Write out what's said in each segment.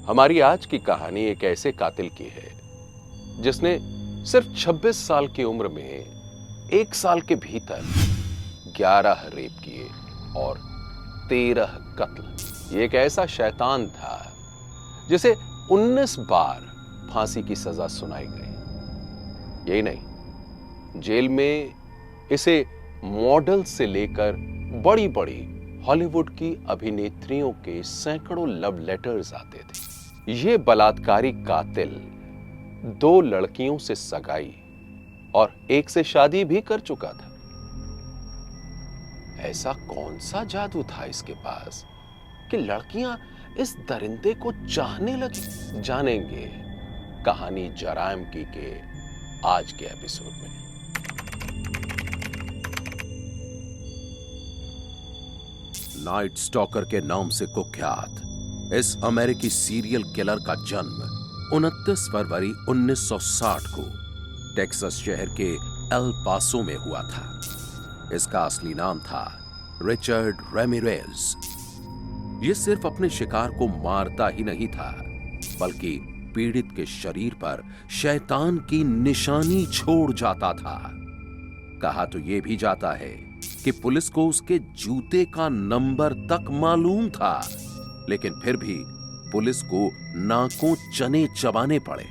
हमारी आज की कहानी एक ऐसे कातिल की है जिसने सिर्फ 26 साल की उम्र में 1 साल के भीतर 11 रेप किए और 13 कत्ल। ये एक ऐसा शैतान था जिसे 19 बार फांसी की सजा सुनाई गई। यही नहीं, जेल में इसे मॉडल से लेकर बड़ी बड़ी हॉलीवुड की अभिनेत्रियों के सैकड़ों लव लेटर्स आते थे। ये बलात्कारी कातिल 2 लड़कियों से सगाई और 1 से शादी भी कर चुका था। ऐसा कौन सा जादू था इसके पास कि लड़कियां इस दरिंदे को चाहने लगी? जानेंगे कहानी जराइम की के आज के एपिसोड में। नाइट स्टॉकर के नाम से कुख्यात इस अमेरिकी सीरियल किलर का जन्म 29 फरवरी 1960 को टेक्सास शहर के एल पासो में हुआ था। इसका असली नाम था रिचर्ड रेमिरेज। यह सिर्फ अपने शिकार को मारता ही नहीं था, बल्कि पीड़ित के शरीर पर शैतान की निशानी छोड़ जाता था। कहा तो यह भी जाता है कि पुलिस को उसके जूते का नंबर तक मालूम था, लेकिन फिर भी पुलिस को नाकों चने चबाने पड़े।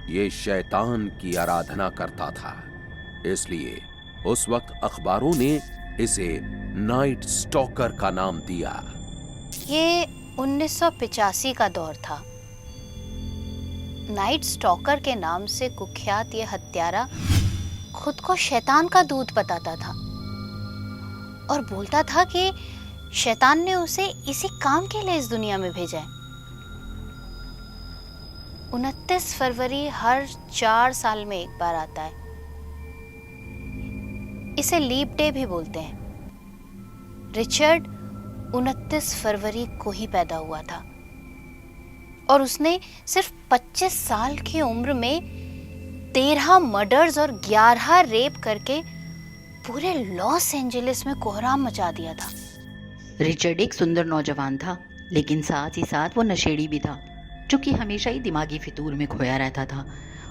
यह शैतान की आराधना करता था, इसलिए उस वक्त अखबारों ने इसे नाइट स्टॉकर का नाम दिया। ये 1985 का दौर था। नाइट स्टॉकर के नाम से कुख्यात ये हत्यारा खुद को शैतान का दूत बताता था और बोलता था कि शैतान ने उसे इसी काम के लिए इस दुनिया में भेजा है। 29 फरवरी हर 4 साल में एक बार आता है। इसे लीप डे भी बोलते हैं। रिचर्ड 29 फरवरी को ही पैदा हुआ था और उसने सिर्फ 25 साल की उम्र में 13 मर्डर्स और 11 रेप करके पूरे लॉस एंजलिस में कोहराम मचा दिया था। रिचर्ड एक सुंदर नौजवान था, लेकिन साथ ही साथ वो नशेड़ी भी था, जो कि हमेशा ही दिमागी फितूर में खोया रहता था।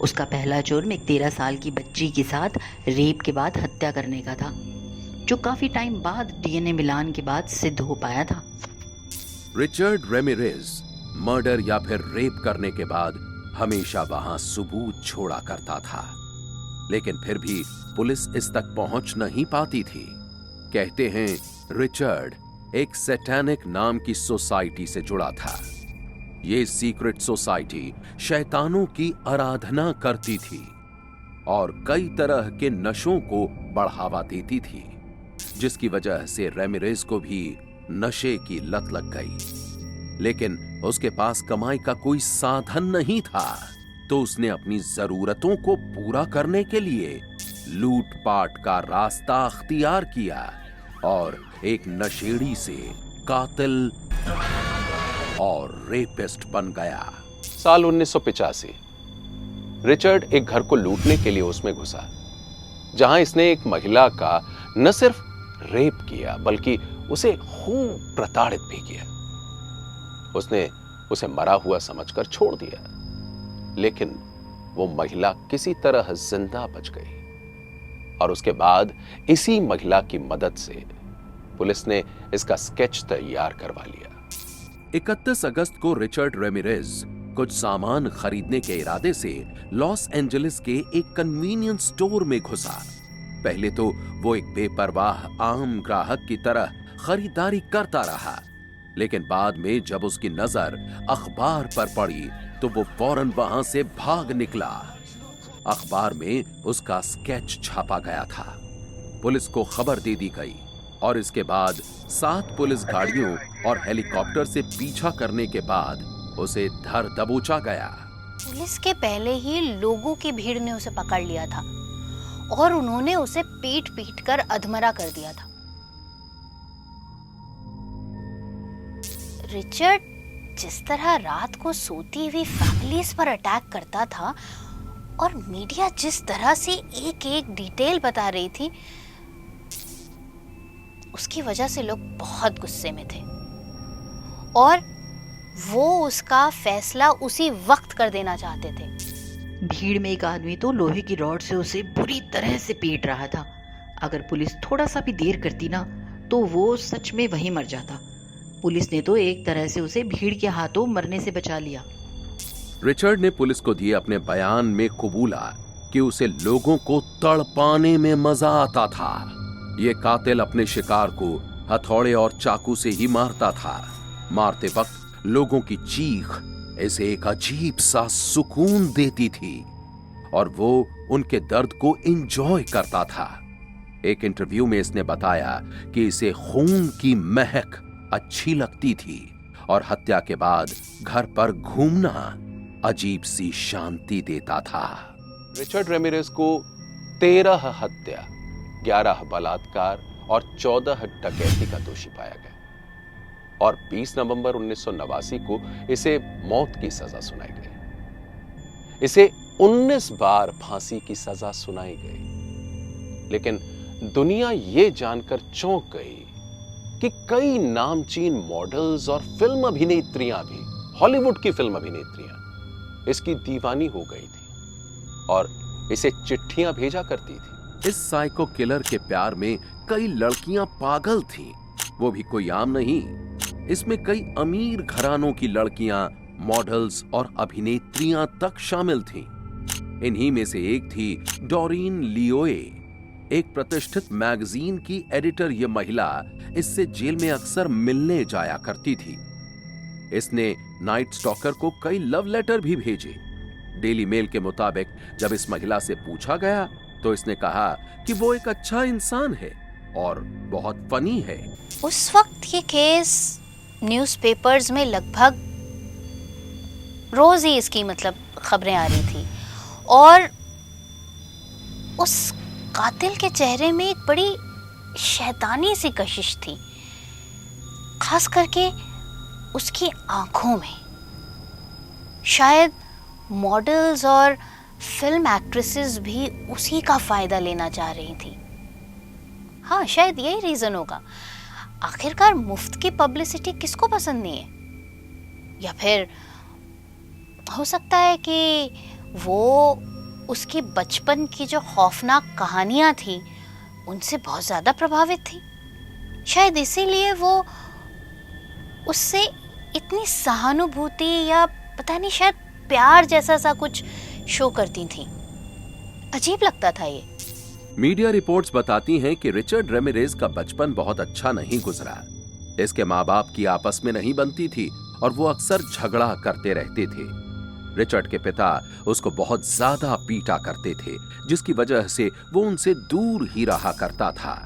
उसका पहला जुर्म एक 13 साल की बच्ची के साथ रेप के बाद हत्या करने का था, जो काफी टाइम बाद डीएनए मिलान के बाद सिद्ध हो पाया था। रिचर्ड रेमिरेज मर्डर या फिर रेप करने के बाद हमेशा वहां सबूत छोड़ा करता था, लेकिन फिर भी पुलिस इस तक पहुंच नहीं पाती थी। कहते हैं रिचर्ड एक सैटानिक नाम की सोसाइटी से जुड़ा था। यह सीक्रेट सोसाइटी शैतानों की आराधना करती थी और कई तरह के नशों को बढ़ावा देती थी, जिसकी वजह से रेमिरेज को भी नशे की लत लग गई। लेकिन उसके पास कमाई का कोई साधन नहीं था, तो उसने अपनी जरूरतों को पूरा करने के लिए लूटपाट का रास्ता अख्तियार किया और एक नशेड़ी से कातिल और रेपिस्ट बन गया। साल 1985 रिचर्ड एक घर को लूटने के लिए उसमें घुसा, जहां इसने एक महिला का न सिर्फ रेप किया बल्कि उसे खूब प्रताड़ित भी किया। उसने उसे मरा हुआ समझकर छोड़ दिया, लेकिन वो महिला किसी तरह जिंदा बच गई और उसके बाद इसी महिला की मदद से पुलिस ने इसका स्केच तैयार करवा लिया। 31 अगस्त को रिचर्ड रेमिरेज कुछ सामान खरीदने के इरादे से लॉस एंजलिस के एक कन्वीनियंस स्टोर में घुसा। पहले तो वो एक बेपरवाह आम ग्राहक की तरह खरीदारी करता रहा, लेकिन बाद में जब उसकी नजर अखबार पर पड़ी तो वो फौरन वहां से भाग निकला। अखबार में उसका स्केच छापा गया था। पुलिस को खबर दे दी गई और इसके बाद 7 पुलिस गाड़ियों और हेलीकॉप्टर से पीछा करने के बाद उसे धर दबोचा गया। पुलिस के पहले ही लोगों की भीड़ ने उसे पकड़ लिया था और उन्होंने उसे पीट कर अधमरा कर दिया था। रिचर्ड जिस तरह रात को सोती हुई फैमिलीज पर अटैक करता था और मीडिया जिस तरह से एक एक डिटेल बता रही थी, उसकी वजह से लोग बहुत गुस्से में थे और वो उसका फैसला उसी वक्त कर देना चाहते थे। भीड़ में एक आदमी तो लोहे की रॉड से उसे बुरी तरह से पीट रहा था। अगर पुलिस थोड़ा सा भी देर करती ना तो वो सच में वहीं मर जाता। पुलिस ने तो एक तरह से उसे भीड़ के हाथों मरने से बचा लिया। रिचर्ड ने पुलिस को दिए अपने बयान में कबूला कि उसे लोगों को तड़पाने में मजा आता था। ये कातिल अपने शिकार को हथौड़े और चाकू से ही मारता था। मारते वक्त लोगों की चीख इसे एक अजीब सा सुकून देती थी और वो उनके दर्द को एंजॉय करता था। एक इंटरव्यू में इसने बताया कि इसे खून की महक अच्छी लगती थी और हत्या के बाद घर पर घूमना अजीब सी शांति देता था। रिचर्ड रेमिरेज को 13 हत्या, 11 बलात्कार और 14 डकैती का दोषी पाया गया और 20 नवंबर 1989 को इसे मौत की सजा सुनाई गई। इसे 19 बार फांसी की सजा सुनाई गई। लेकिन दुनिया ये जानकर चौंक गई कि कई नामचीन मॉडल्स और फिल्म अभिनेत्रियां भी, हॉलीवुड की फिल्म अभिनेत्रियां, इसकी दीवानी हो गई थी और इसे चिट्ठियां भेजा करती थी। इस साइको किलर के प्यार में कई लड़कियां पागल थीं। वो भी कोई आम नहीं। इसमें कई अमीर घरानों की लड़कियां, मॉडल्स और अभिनेत्रियां तक शामिल थीं। इन्हीं में से एक थी डॉरिन लियोए, एक प्रतिष्ठित मैगजीन की एडिटर। ये महिला इससे जेल में अक्सर मिलने जाया करती थी। इसने नाइट स्टॉकर को कई लव लेटर भी भेजे। डेली मेल के मुताबिक जब इस महिला से पूछा गया तो इसने कहा कि वो एक अच्छा इंसान है और बहुत फनी है। उस वक्त ये केस न्यूज़पेपर्स में लगभग रोज ही इसकी खबरें आ रही थी और उस कातिल के चेहरे में एक बड़ी शैतानी सी कशिश थी, खास करके उसकी आंखों में। शायद मॉडल्स और फिल्म एक्ट्रेसेस भी उसी का फायदा लेना चाह रही थी। हाँ, शायद यही रीजन होगा। आखिरकार मुफ्त की पब्लिसिटी किसको पसंद नहीं है? या फिर हो सकता है कि वो उसकी बचपन की जो खौफनाक कहानियां थी उनसे बहुत ज्यादा प्रभावित थी। शायद इसीलिए वो उससे इतनी सहानुभूति या पता नहीं, शायद प्यार जैसा सा कुछ शो करती थी। अजीब लगता था ये। मीडिया रिपोर्ट्स बताती हैं कि रिचर्ड रेमिरेज का बचपन बहुत अच्छा नहीं गुजरा। इसके माँ बाप की आपस में नहीं बनती थी और वो अक्सर झगड़ा करते रहते थे। रिचर्ड के पिता उसको बहुत ज्यादा पीटा करते थे, जिसकी वजह से वो उनसे दूर ही रहा करता था।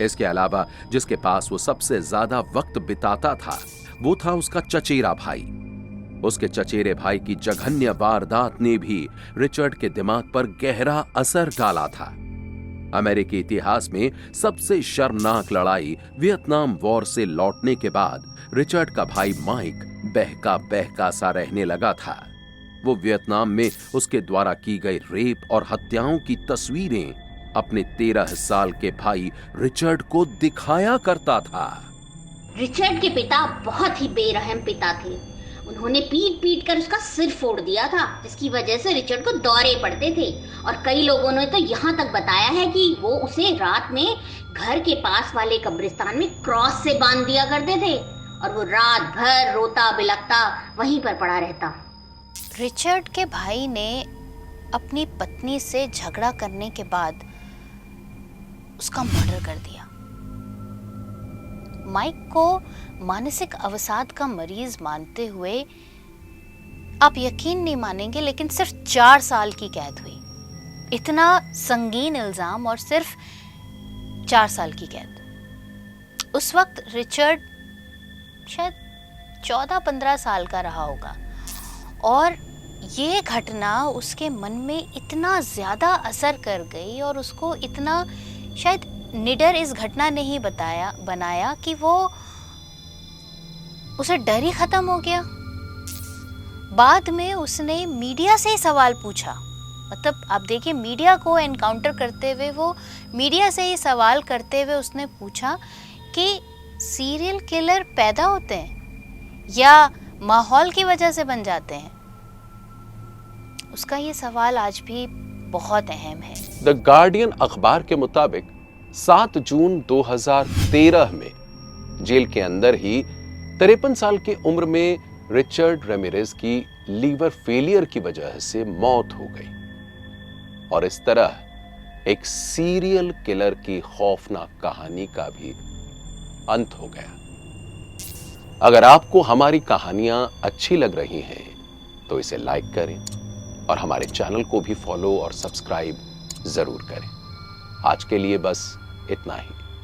इसके अलावा जिसके पास वो सबसे ज्यादा वक्त बिताता था वो था उसका चचेरा भाई। उसके चचेरे भाई की जघन्य वारदात ने भी रिचर्ड के दिमाग पर गहरा असर डाला था। अमेरिकी इतिहास में सबसे शर्मनाक लड़ाई वियतनाम वॉर से लौटने के बाद रिचर्ड का भाई माइक बहका बहका सा रहने लगा था। वो वियतनाम में उसके द्वारा की गई रेप और हत्याओं की तस्वीरें अपने 13 साल के भाई रिचर्ड को दिखाया करता था। रिचर्ड के पिता बहुत ही बेरहम पिता थे। उन्होंने पीट पीट कर उसका सिर फोड़ दिया था, जिसकी वजह से रिचर्ड को दौरे पड़ते थे और कई लोगों ने तो यहाँ तक बताया है कि वो उसे रात में घर के पास वाले कब्रिस्तान में क्रॉस से बांध दिया करते थे और वो रात भर रोता बिलखता वहीं पर पड़ा रहता। रिचर्ड के भाई ने अपनी पत्नी से झगड़ा करने के बाद उसका मर्डर कर दिया। माइक को मानसिक अवसाद का मरीज मानते हुए आप यकीन नहीं मानेंगे, लेकिन सिर्फ 4 साल की कैद हुई। इतना संगीन इल्जाम और सिर्फ 4 साल की कैद। उस वक्त रिचर्ड शायद 14-15 साल का रहा होगा और ये घटना उसके मन में इतना ज्यादा असर कर गई और उसको इतना शायद निडर इस घटना ने ही बनाया कि वो उसे डर ही खत्म हो गया। बाद में उसने मीडिया से ही सवाल पूछा। आप देखिए, मीडिया को एनकाउंटर करते हुए, वो मीडिया से ही सवाल करते हुए उसने पूछा कि सीरियल किलर पैदा होते हैं या माहौल की वजह से बन जाते हैं? उसका ये सवाल आज भी बहुत अहम है। द गार्डियन अखबार के मुताबिक 7 जून 2013 में जेल के अंदर ही 53 साल की उम्र में रिचर्ड रेमिरेज की लीवर फेलियर की वजह से मौत हो गई और इस तरह एक सीरियल किलर की खौफनाक कहानी का भी अंत हो गया। अगर आपको हमारी कहानियां अच्छी लग रही हैं तो इसे लाइक करें और हमारे चैनल को भी फॉलो और सब्सक्राइब जरूर करें। आज के लिए बस इतना ही।